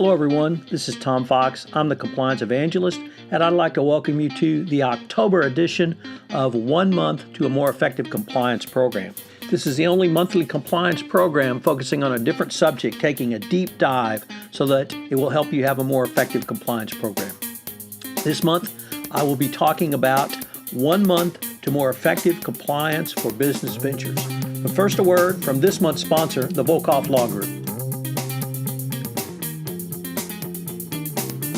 Hello everyone, this is Tom Fox. I'm the Compliance Evangelist, and I'd like to welcome you to the October edition of 1 Month to a More Effective Compliance program. This is the only monthly compliance program focusing on a different subject, taking a deep dive so that it will help you have a more effective compliance program. This month, I will be talking about 1 month to more effective compliance for business ventures. But first, a word from this month's sponsor, the Volkov Law Group.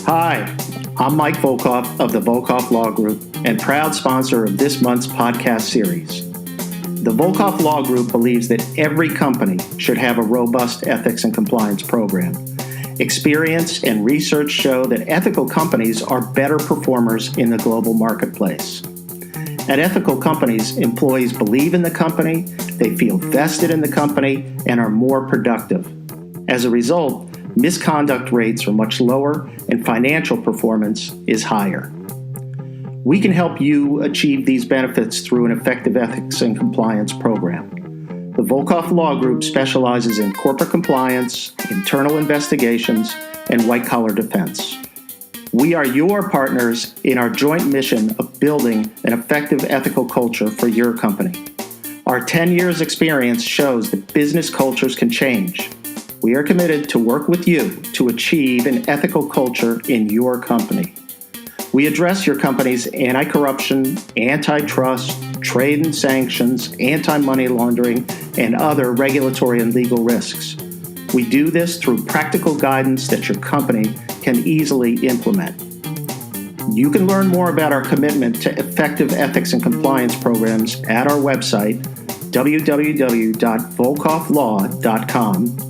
Hi, I'm Mike Volkov of the Volkov Law Group and proud sponsor of this month's podcast series. The Volkov Law Group believes that every company should have a robust ethics and compliance program. Experience and research show that ethical companies are better performers in the global marketplace. At ethical companies, employees believe in the company, they feel vested in the company, and are more productive. As a result, misconduct rates are much lower and financial performance is higher. We can help you achieve these benefits through an effective ethics and compliance program. The Volkov Law Group specializes in corporate compliance, internal investigations, and white-collar defense. We are your partners in our joint mission of building an effective ethical culture for your company. Our 10 years experience shows that business cultures can change. We are committed to work with you to achieve an ethical culture in your company. We address your company's anti-corruption, antitrust, trade and sanctions, anti-money laundering, and other regulatory and legal risks. We do this through practical guidance that your company can easily implement. You can learn more about our commitment to effective ethics and compliance programs at our website, www.volkovlaw.com,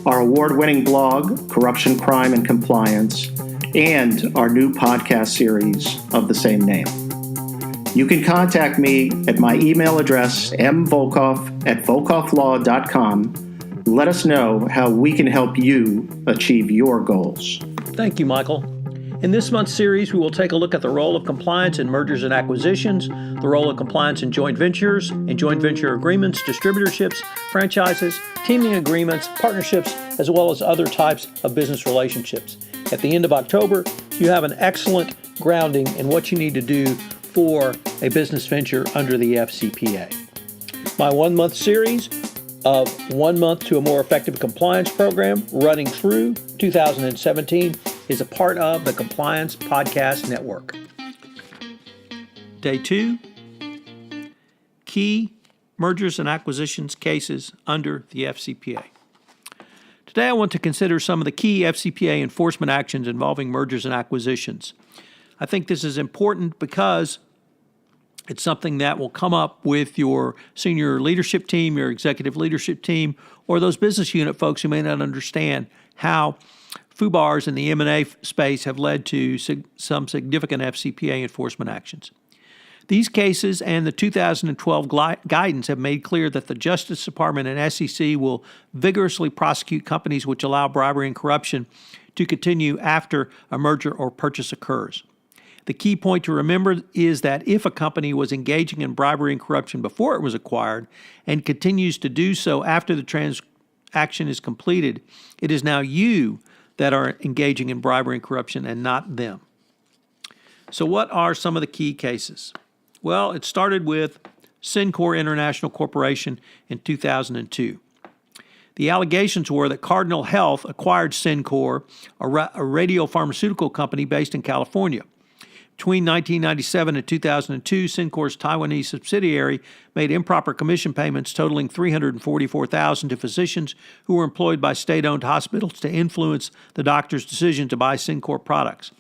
our award-winning blog, Corruption, Crime, and Compliance, and our new podcast series of the same name. You can contact me at my email address, mvolkov@volkovlaw.com. Let us know how we can help you achieve your goals. Thank you, Michael. In this month's series, we will take a look at the role of compliance in mergers and acquisitions, the role of compliance in joint ventures, in joint venture agreements, distributorships, franchises, teaming agreements, partnerships, as well as other types of business relationships. At the end of October, you have an excellent grounding in what you need to do for a business venture under the FCPA. My 1 month series of 1 month to a more effective compliance program running through 2017 is a part of the Compliance Podcast Network. Day 2, Key Mergers and Acquisitions Cases under the FCPA. Today I want to consider some of the key FCPA enforcement actions involving mergers and acquisitions. I think this is important because it's something that will come up with your senior leadership team, your executive leadership team, or those business unit folks who may not understand how FUBARs in the M&A space have led to some significant FCPA enforcement actions. These cases and the 2012 guidance have made clear that the Justice Department and SEC will vigorously prosecute companies which allow bribery and corruption to continue after a merger or purchase occurs. The key point to remember is that if a company was engaging in bribery and corruption before it was acquired and continues to do so after the transaction is completed, it is now you that are engaging in bribery and corruption and not them. So what are some of the key cases? Well, it started with Sincore International Corporation in 2002. The allegations were that Cardinal Health acquired Sincore, a radiopharmaceutical company based in California. Between 1997 and 2002, Sincore's Taiwanese subsidiary made improper commission payments totaling $344,000 to physicians who were employed by state-owned hospitals to influence the doctor's decision to buy Sincore products.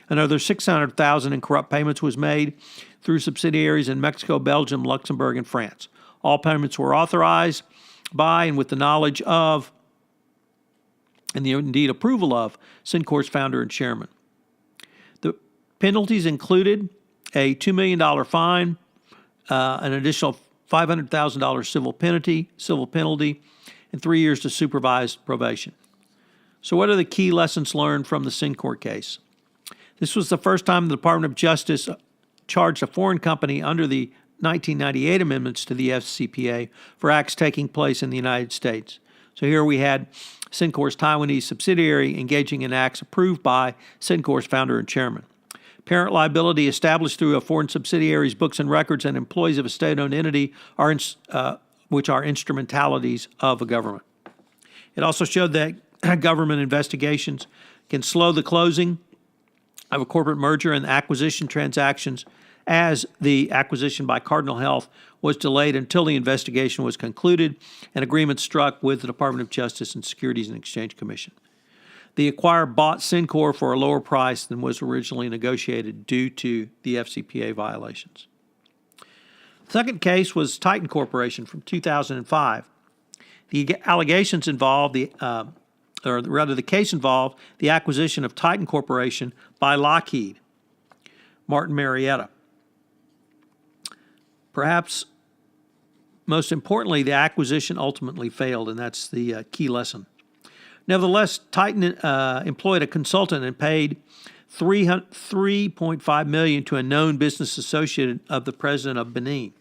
Another $600,000 in corrupt payments was made through subsidiaries in Mexico, Belgium, Luxembourg, and France. All payments were authorized by and with the knowledge of, and the indeed approval of, Sincore's founder and chairman. The penalties included a $2 million fine, an additional $500,000 civil penalty, and 3 years to supervised probation. So what are the key lessons learned from the Sincore case? This was the first time the Department of Justice charged a foreign company under the 1998 amendments to the FCPA for acts taking place in the United States. So here we had Sincore's Taiwanese subsidiary, engaging in acts approved by Sincore's founder and chairman. Parent liability established through a foreign subsidiary's books and records and employees of a state-owned entity which are instrumentalities of a government. It also showed that government investigations can slow the closing of a corporate merger and acquisition transactions, as the acquisition by Cardinal Health was delayed until the investigation was concluded and agreement struck with the Department of Justice and Securities and Exchange Commission. The acquirer bought Sincore for a lower price than was originally negotiated due to the FCPA violations. The second case was Titan Corporation from 2005. The allegations involved the case involved the acquisition of Titan Corporation by Lockheed Martin Marietta. Perhaps most importantly, the acquisition ultimately failed, and that's the key lesson. Nevertheless, Titan employed a consultant and paid $3.5 million to a known business associate of the president of Benin.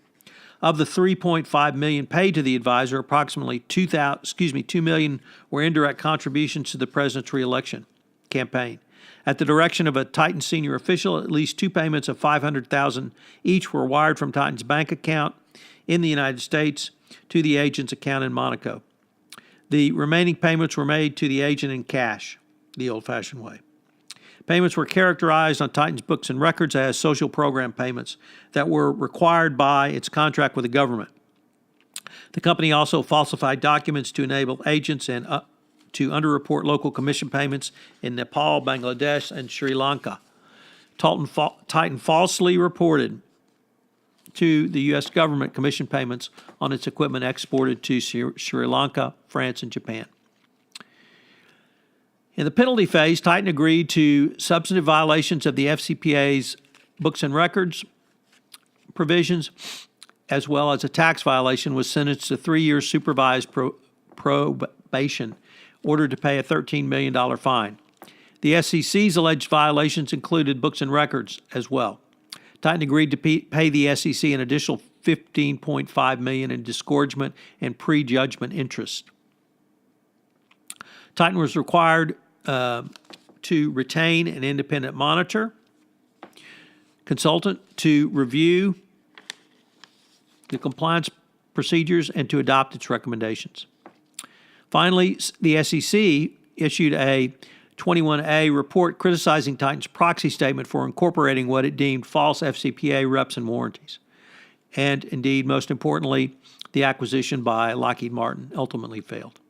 Of the $3.5 million paid to the advisor, approximately $2 million were indirect contributions to the president's reelection campaign. At the direction of a Titan senior official, at least two payments of $500,000 each were wired from Titan's bank account in the United States to the agent's account in Monaco. The remaining payments were made to the agent in cash, the old-fashioned way. Payments were characterized on Titan's books and records as social program payments that were required by its contract with the government. The company also falsified documents to enable agents and to underreport local commission payments in Nepal, Bangladesh, and Sri Lanka. Titan falsely reported to the U.S. government commission payments on its equipment exported to Sri Lanka, France, and Japan. In the penalty phase, Titan agreed to substantive violations of the FCPA's books and records provisions, as well as a tax violation, was sentenced to 3 years supervised probation, ordered to pay a $13 million fine. The SEC's alleged violations included books and records as well. Titan agreed to pay the SEC an additional $15.5 million in disgorgement and prejudgment interest. Titan was required to retain an independent monitor, consultant to review the compliance procedures and to adopt its recommendations. Finally, the SEC issued a 21A report criticizing Titan's proxy statement for incorporating what it deemed false FCPA reps and warranties. And indeed, most importantly, the acquisition by Lockheed Martin ultimately failed.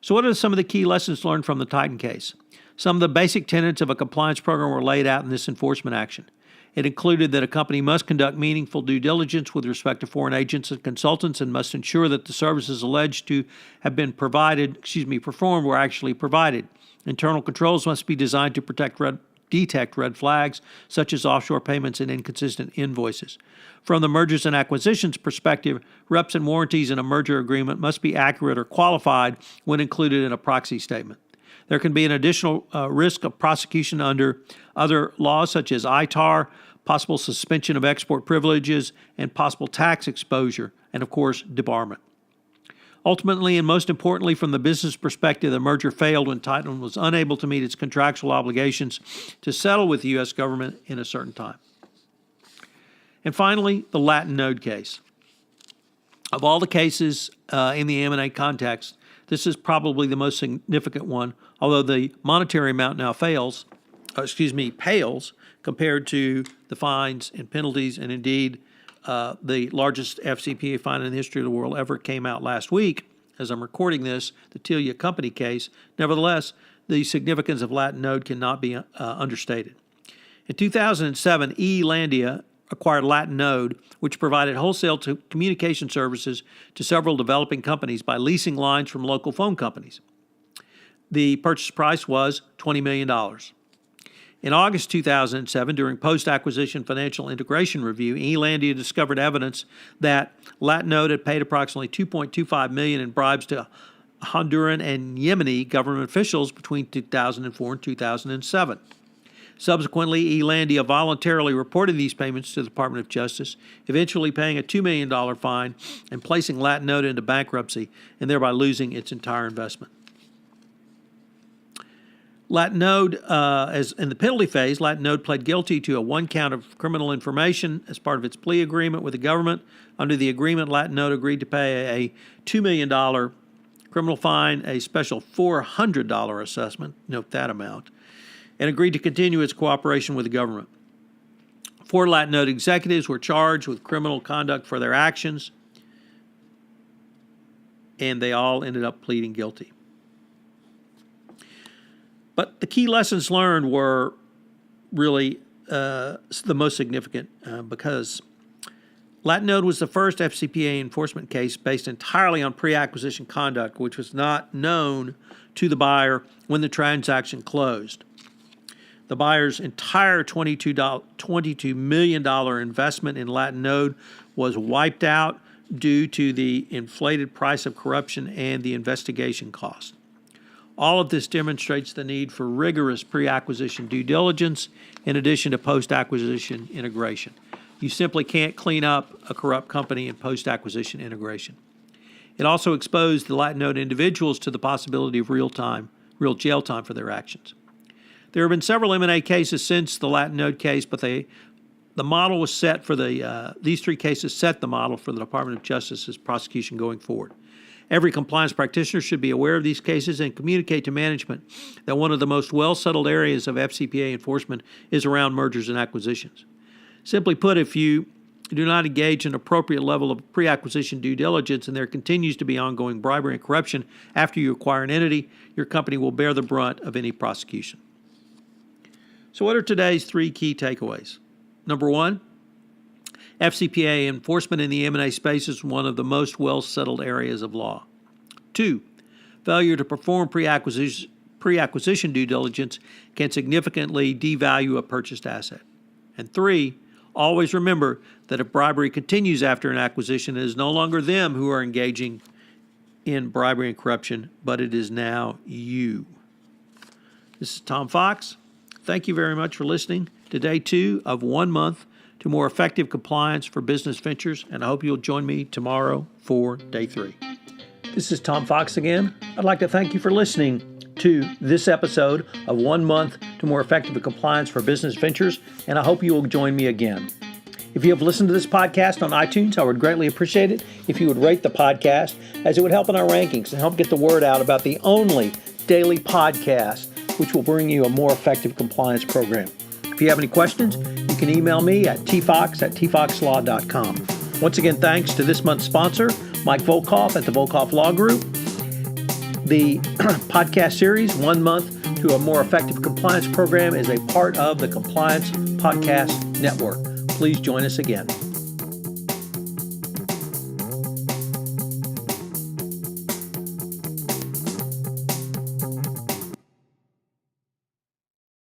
So what are some of the key lessons learned from the Titan case? Some of the basic tenets of a compliance program were laid out in this enforcement action. It included that a company must conduct meaningful due diligence with respect to foreign agents and consultants and must ensure that the services alleged to have been performed were actually provided. Internal controls must be designed to detect red flags, such as offshore payments and inconsistent invoices. From the mergers and acquisitions perspective, reps and warranties in a merger agreement must be accurate or qualified when included in a proxy statement. There can be an additional risk of prosecution under other laws such as ITAR, possible suspension of export privileges, and possible tax exposure, and of course, debarment. Ultimately, and most importantly, from the business perspective, the merger failed when Titan was unable to meet its contractual obligations to settle with the U.S. government in a certain time. And finally, the Latin Node case. Of all the cases in the M&A context, this is probably the most significant one, although the monetary amount now pales compared to the fines and penalties, and indeed the largest FCPA fine in the history of the world ever came out last week. As I'm recording this, the Telia Company case. Nevertheless, the significance of Latin Node cannot be understated. In 2007, Elandia acquired Latin Node, which provided wholesale communication services to several developing companies by leasing lines from local phone companies. The purchase price was $20 million. In August 2007, during post-acquisition financial integration review, Elandia discovered evidence that Latin Node had paid approximately $2.25 million in bribes to Honduran and Yemeni government officials between 2004 and 2007. Subsequently, Elandia voluntarily reported these payments to the Department of Justice, eventually paying a $2 million fine and placing Latin Node into bankruptcy and thereby losing its entire investment. Latinode, as in the penalty phase, Latinode pled guilty to a one count of criminal information as part of its plea agreement with the government. Under the agreement, Latinode agreed to pay a $2 million criminal fine, a special $400 assessment, note that amount, and agreed to continue its cooperation with the government. 4 Latinode executives were charged with criminal conduct for their actions, and they all ended up pleading guilty. But the key lessons learned were really the most significant because Latinode was the first FCPA enforcement case based entirely on pre-acquisition conduct, which was not known to the buyer when the transaction closed. The buyer's entire $22 million investment in Latinode was wiped out due to the inflated price of corruption and the investigation cost. All of this demonstrates the need for rigorous pre-acquisition due diligence in addition to post-acquisition integration. You simply can't clean up a corrupt company in post-acquisition integration. It also exposed the Latinode individuals to the possibility of real jail time for their actions. There have been several M&A cases since the Latinode case, but the model was set for these 3 cases set the model for the Department of Justice's prosecution going forward. Every compliance practitioner should be aware of these cases and communicate to management that one of the most well-settled areas of FCPA enforcement is around mergers and acquisitions. Simply put, if you do not engage in an appropriate level of pre-acquisition due diligence and there continues to be ongoing bribery and corruption after you acquire an entity, your company will bear the brunt of any prosecution. So what are today's 3 key takeaways? Number 1, FCPA enforcement in the M&A space is one of the most well-settled areas of law. 2, failure to perform pre-acquisition due diligence can significantly devalue a purchased asset. And 3, always remember that if bribery continues after an acquisition, it is no longer them who are engaging in bribery and corruption, but it is now you. This is Tom Fox. Thank you very much for listening to Day 2 of 1 month to more effective compliance for business ventures, and I hope you'll join me tomorrow for Day 3. This is Tom Fox again. I'd like to thank you for listening to this episode of 1 month to more effective compliance for business ventures, and I hope you will join me again. If you have listened to this podcast on iTunes, I would greatly appreciate it if you would rate the podcast, as it would help in our rankings and help get the word out about the only daily podcast which will bring you a more effective compliance program. If you have any questions, you can email me at tfox@tfoxlaw.com. Once again, thanks to this month's sponsor, Mike Volkoff at the Volkoff Law Group. The podcast series, 1 month to a more effective compliance program, is a part of the Compliance Podcast Network. Please join us again.